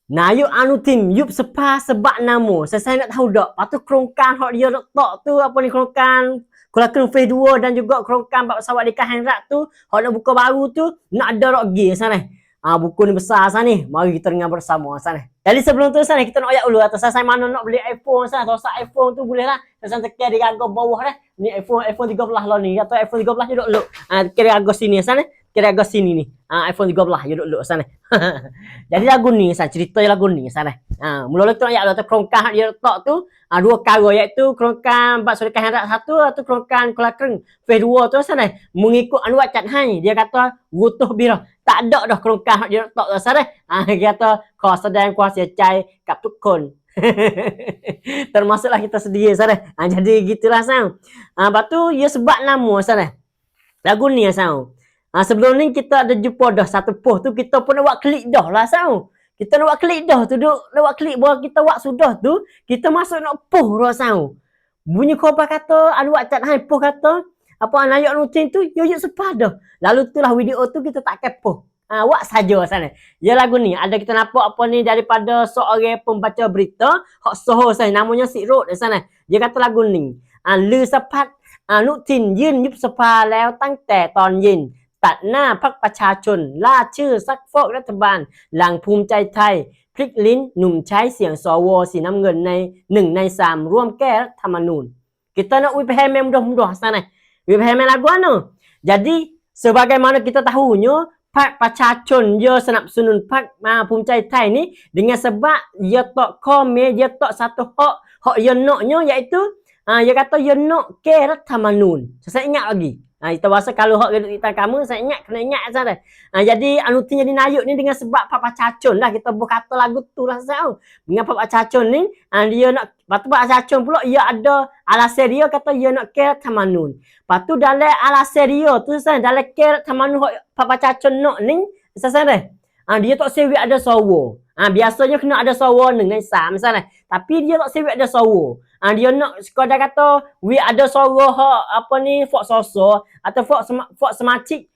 Nah, yuk anu tim, yuk sepa sebab nama. Saya nak tahu dak. Patu kerongkan hok dia letak tu apa ni kerongkan Kelakon Phase 2 dan juga kerongkan bab pesawat di Kahengrat tu, hok nak buka baru tu, nak ada rok gi sana. Buku ni besar sana ni. Mari kita dengar bersama sana. Jadi sebelum tu sana kita nak ayat dulu atas saya mana nak beli iPhone sana. Kalau iPhone tu boleh lah. Saya tekan di gagang bawah dah. Ni iPhone 13 lah ni. Atau iPhone 13 je duk luk. Kira gagang sini sana. Kira gagang sini ni. iPhone 13 je duk luk sana. Jadi lagu ni sana cerita lagu ni sana. Mula-mula tu ayat tu kerongkan dia letak tu dua perkara iaitu kerongkan bab Sulaiman Hendak satu atau kerongkan Kelakon Phase 2 tu sana. Mengikut Anwar Chat Hai dia kata rutuh bira. Tak ada dah kerongkan dia letak tu sana. Dia kata kau sedang kuasa cai kap tukun. Termasuklah kita sedia sana. Jadi gitulah sang. Lepas tu ia sebab nama sana. Lagu ni sang. Sebelum ni kita ada jumpa dah satu post tu kita pun nak buat klik dah lah sang. Kita nak buat klik dah tu duk nak buat klik bahawa kita buat sudah tu kita masuk nak post dah sang. Bunyi khabar kata ada buat chat hai post kata apa anak rutin tu yo sepadah. Lalu itulah video tu kita tak kepo. Buat saja sana. Ya lagu ni ada kita nampak apa ni daripada seorang pembaca berita hak Soho saya namanya Sik Rod sana. Dia kata lagu ni. Lư sepat นุทินยื่นยุบสภาแล้วตั้งแต่ตอนเย็นตัดหน้าพรรคประชาชนล่าชื่อซักฟอกรัฐบาลหลังภูมิใจไทยพลิกลิ้นหนุ่มใช้เสียงสวสีน้ำเงินใน1 ใน 3ร่วมแก้รัฐธรรมนูญ kita nak WPHM mudah-mudah sana WPHM lagu mana jadi sebagaimana kita tahunya Pak ประชาชน dia สนับสนุนพรรคภูมิใจไทยni dengan sebab dia tak komen dia tak satu hak dia naknya iaitu dia kata dia nak keรัฐธรรมนูญ saya ingat lagi kita rasa kalau hak kita kamu saya ingat kena ingat sana jadi anutin jadi nayuk ni dengan sebab Pak ประชาชน lah kita berkata lagu tu lah saya dengan Pak ประชาชน ni dia nak lepas tu Pak ประชาชน pula dia ada alasan dia kata dia nak ke รัฐธรรมนูญ lepas tu dalam alasan dia tu saya dalam ke รัฐธรรมนูญ Pak ประชาชน nak ni saya dia tak sewek ada sawa biasanya kena ada sawa 1 ใน 3 misalnya tapi dia tak sewek ada sawa dia nak sekadar kata we ada sawa hak apa ni fok soso atau fok semacik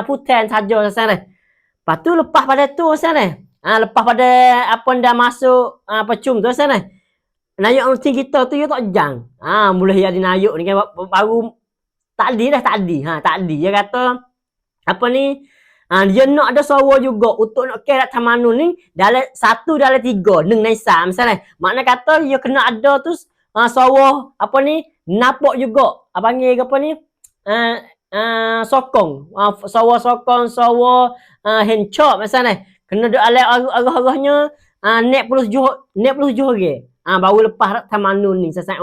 putan saja misalnya lepas tu lepas pada tu misalnya lepas pada apa dah masuk percum tu misalnya nayuk rutin kita tu dia tak jang mula jadi nayuk ni kan baru tadi dia kata apa ni dia nak ada sawa juga untuk nak ke รัฐธรรมนูญ ni dalam 1 dalam 3 1 ใน 3 misalnya makna kata dia kena ada tu sawa apa ni napok juga panggil apa ni sokong sawa sokong sawa hencop misalnya kena ada arah-arahnya nek puluh juh baru lepas รัฐธรรมนูญ ni saya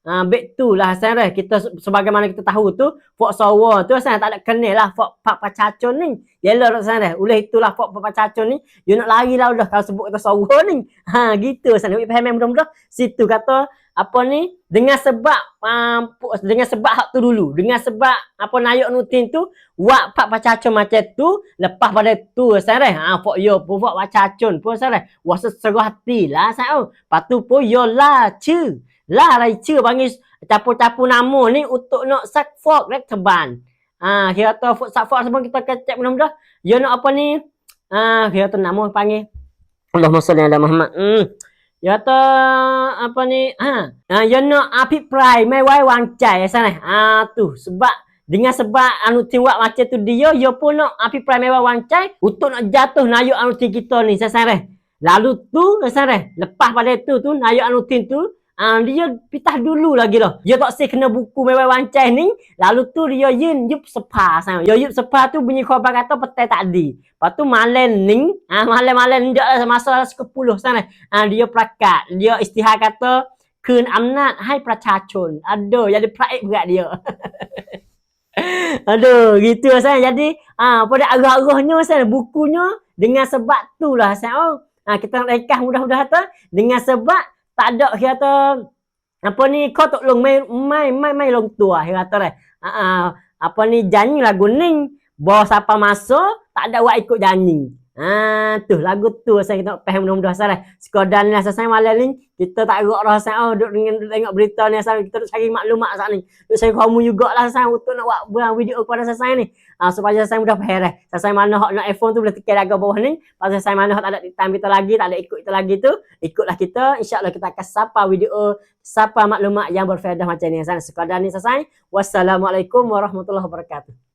baik tu lah saya kita sebagaimana kita tahu tu fok sawa tu saya tak ada kenal lah fok Pak ประชาชน ni yalah saya oleh itulah fok Pak ประชาชน ni you nak lari lah dah kalau sebut kata sawa ni gitu saya faham mudah-mudah situ kata apa ni dengan sebab hak tu dulu dengan sebab apa nayuk nutin tu wak Pak ประชาชน macam tu lepas pada tu saya fok yo fok ประชาชน pun saya wasa serah hati lah saya patu pun yo lahชื่อrayaชื่อ panggil capu-capu nama ni untuk nak sakfokรัฐบาลkira tu sakfok sebelum kita kecek mudah-mudah dia nak apa ni kira tu nama panggil Allahumma salli ala Muhammad dia kata apa ni dia nak apiprai mai wai wang cai sana tu sebab dengan sebab anutin buat macam tu dia pun nak apiprai mai wai wang cai untuk nak jatuh nayuk anutin kita ni sana lalu tu sana lepas pada tu nayuk anutin tu dia pitah dulu lagi lah dia tak say kena buku mewah wancai ni lalu tu dia yin yup sepa sang dia yup sepa tu bunyi khabar kata petai tadi lepas tu malam ni malam dia masa 10 sana dia perakat dia istihar kata คืนอำนาจให้ประชาชน aduh jadi praik berat dia aduh gitu saya jadi pada arah-arahnya saya bukunya dengan sebab tu lah saya kita nak rekah mudah-mudahan tu dengan sebab tak ada kata apa ni kau tolong mai long tua kata apa ni janji lagu ni bos apa masuk tak ada buat ikut janji Tu lagu tu saya kita faham mudah-mudah salah. Sekadar ni saya malam ni kita tak gerak rasa duk dengan tengok berita ni saya kita duk cari maklumat sat ni. Duk cari kamu jugalah saya untuk nak buat video kepada saya ni. Supaya saya mudah faham dah. Saya mana hak nak iPhone tu boleh tekan lagu bawah ni. Pasal saya mana hak tak ada time kita lagi, tak ada ikut kita lagi tu, ikutlah kita. Insya-Allah kita akan sapa video, sapa maklumat yang berfaedah macam ni. Sekadar ni selesai. Wassalamualaikum warahmatullahi wabarakatuh.